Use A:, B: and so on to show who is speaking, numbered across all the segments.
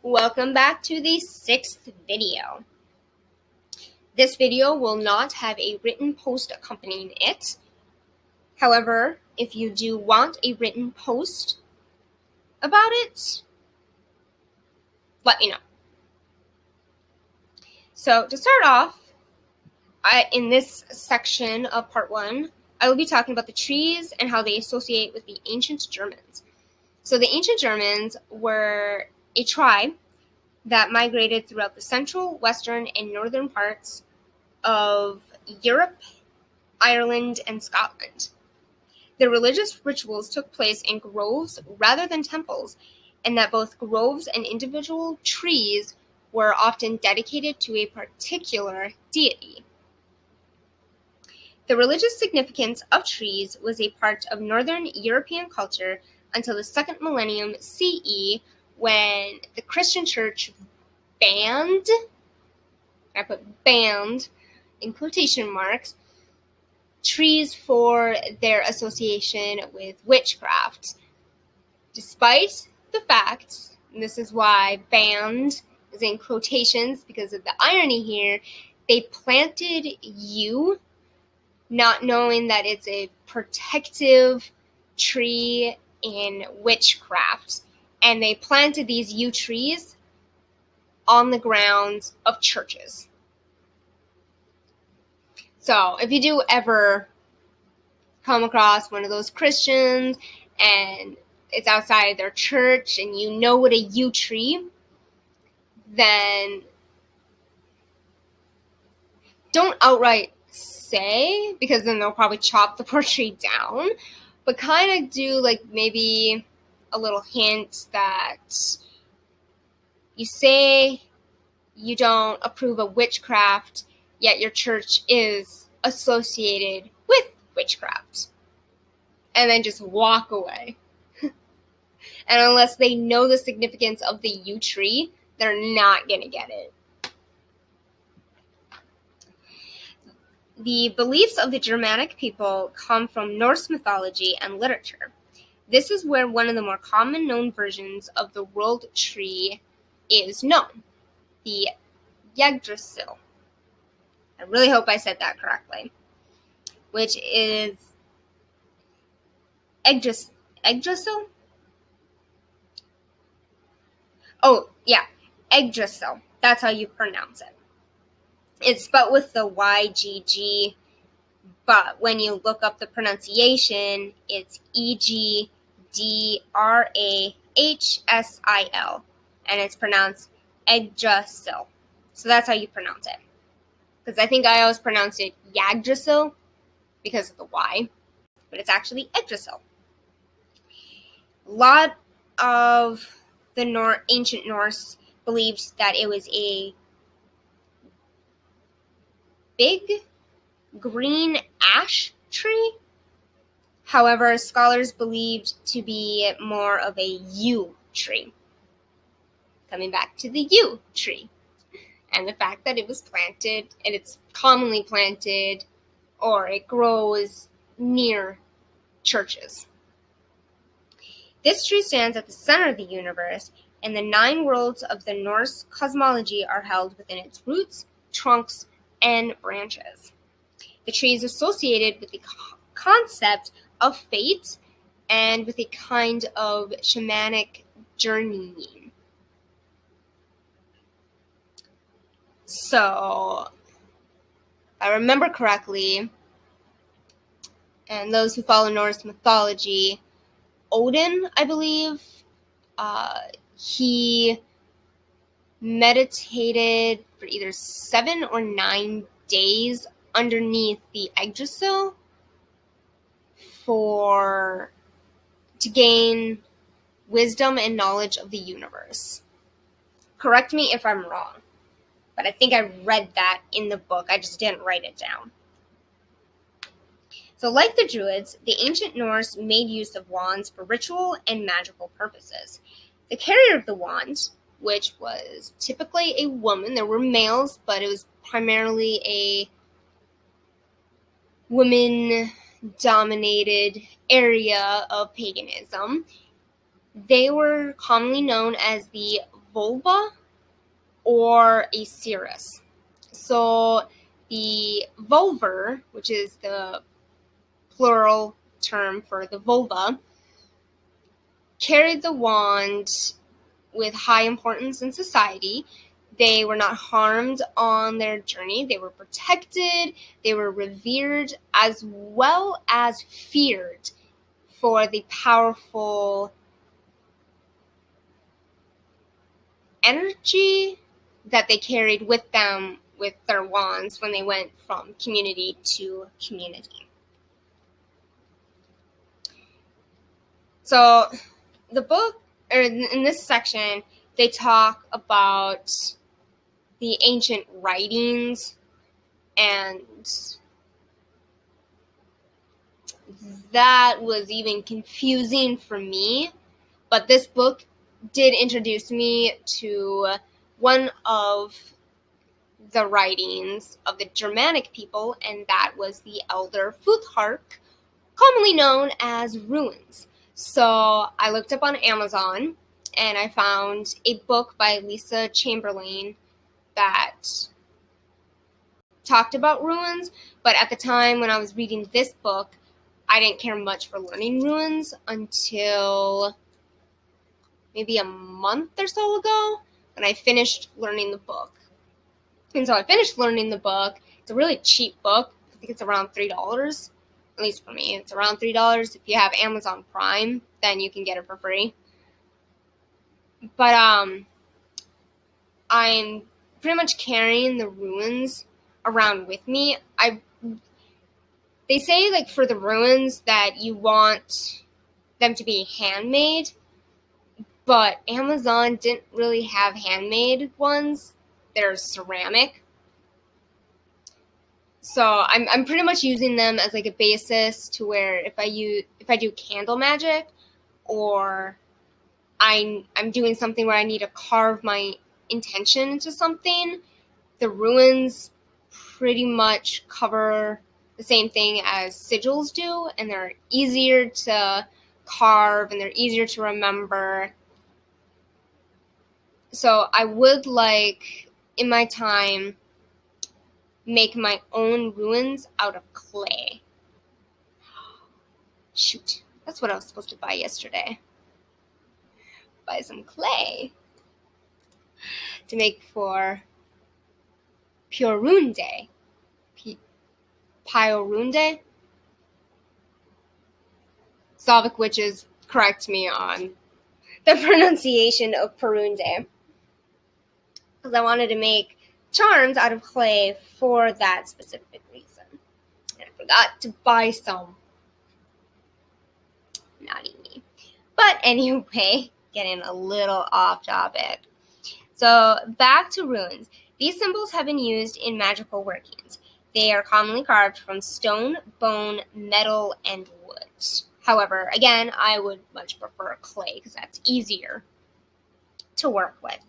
A: Welcome back to the 6th video. This video will not have a written post accompanying it. However, if you do want a written post about it, let me know. So to start off, in this section of part 1, I will be talking about the trees and how they associate with the ancient Germans. So the ancient Germans were a tribe that migrated throughout the central, western, and northern parts of Europe, Ireland, and Scotland. The religious rituals took place in groves rather than temples, and that both groves and individual trees were often dedicated to a particular deity. The religious significance of trees was a part of Northern European culture until the 2nd millennium CE, when the Christian church banned, I put banned in quotation marks, trees for their association with witchcraft. Despite the fact, and this is why banned is in quotations because of the irony here, they planted yew, not knowing that it's a protective tree in witchcraft. And they planted these yew trees on the grounds of churches. So if you do ever come across one of those Christians and it's outside their church and you know what a yew tree, then don't outright say, because then they'll probably chop the poor tree down, but kind of do like maybe a little hint that you say you don't approve of witchcraft, yet your church is associated with witchcraft. And then just walk away. And unless they know the significance of the yew tree, they're not going to get it. The beliefs of the Germanic people come from Norse mythology and literature. This is where one of the more common known versions of the world tree is known, the Yggdrasil. I really hope I said that correctly. Which is Yggdrasil? Oh, yeah, Yggdrasil. That's how you pronounce it. It's spelled with the YGG, but when you look up the pronunciation, it's EGDRAHSIL, and it's pronounced Yggdrasil. So that's how you pronounce it. Because I think I always pronounced it Yggdrasil because of the Y, but it's actually Yggdrasil. A lot of the ancient Norse believed that it was a big green ash tree. However, scholars believed to be more of a yew tree. Coming back to the yew tree and the fact that it was planted, and it's commonly planted or it grows near churches. This tree stands at the center of the universe, and the 9 worlds of the Norse cosmology are held within its roots, trunks, and branches. The tree is associated with the concept of fate and with a kind of shamanic journeying. So, if I remember correctly, and those who follow Norse mythology, Odin, I believe, he meditated for either 7 or 9 days underneath the Yggdrasil to gain wisdom and knowledge of the universe. Correct me if I'm wrong, but I think I read that in the book. I just didn't write it down. So like the Druids, the ancient Norse made use of wands for ritual and magical purposes. The carrier of the wand, which was typically a woman, there were males, but it was primarily a women-dominated area of paganism. They were commonly known as the vulva or a serous. So the vulvar, which is the plural term for the vulva, carried the wand with high importance in society. They were not harmed on their journey. They were protected. They were revered as well as feared for the powerful energy that they carried with them with their wands when they went from community to community. So the book, or in this section, they talk about the ancient writings, and that was even confusing for me. But this book did introduce me to one of the writings of the Germanic people, and that was the Elder Futhark, commonly known as Runes. So I looked up on Amazon, and I found a book by Lisa Chamberlain that talked about runes, but at the time when I was reading this book, I didn't care much for learning runes until maybe a month or so ago when I finished learning the book. And so I finished learning the book. It's a really cheap book. I think it's around $3, at least for me. It's around $3. If you have Amazon Prime, then you can get it for free. But I'm pretty much carrying the runes around with me. They say, like, for the runes that you want them to be handmade, but Amazon didn't really have handmade ones. They're ceramic. So I'm pretty much using them as like a basis to where if I do candle magic, or I'm doing something where I need to carve my intention into something, the runes pretty much cover the same thing as sigils do, and they're easier to carve and they're easier to remember. So I would like, in my time, make my own runes out of clay. Shoot, that's what I was supposed to buy yesterday. Buy some clay to make for Pure Rune Day. Pio Rune Day. Slavic witches correct me on the pronunciation of Perun Day, because I wanted to make charms out of clay for that specific reason. And I forgot to buy some. Naughty me. But anyway, getting a little off topic. So back to runes. These symbols have been used in magical workings. They are commonly carved from stone, bone, metal, and wood. However, again, I would much prefer clay because that's easier to work with,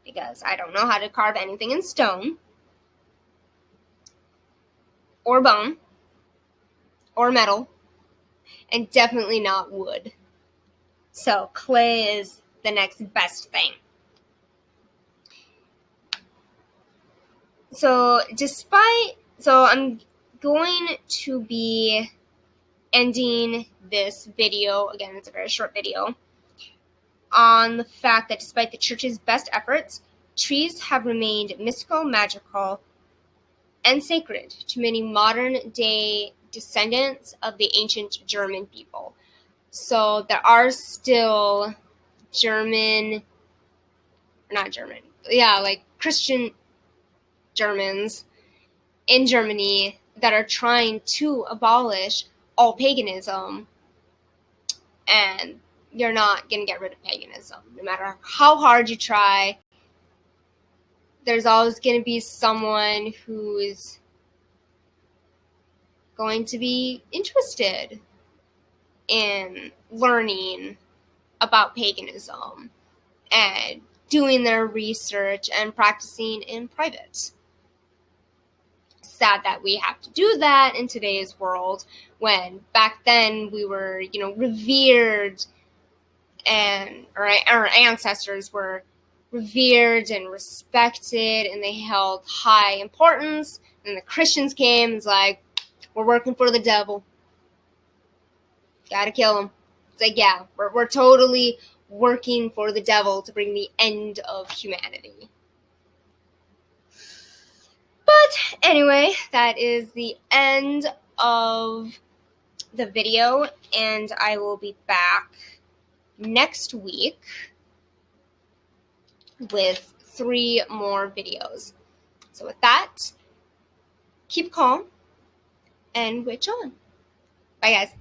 A: because I don't know how to carve anything in stone or bone or metal, and definitely not wood. So clay is the next best thing. So I'm going to be ending this video, again, it's a very short video, on the fact that despite the church's best efforts, trees have remained mystical, magical, and sacred to many modern-day descendants of the ancient German people. So there are still Christian Germans in Germany that are trying to abolish all paganism, and you're not going to get rid of paganism. No matter how hard you try, there's always going to be someone who's going to be interested in learning about paganism and doing their research and practicing in private. Sad that we have to do that in today's world, when back then we were, revered, and our ancestors were revered and respected, and they held high importance. And the Christians came and was like, we're working for the devil. Gotta kill him. It's like, yeah, we're totally working for the devil to bring the end of humanity. But anyway, that is the end of the video, and I will be back next week with 3 more videos. So with that, keep calm and witch on. Bye, guys.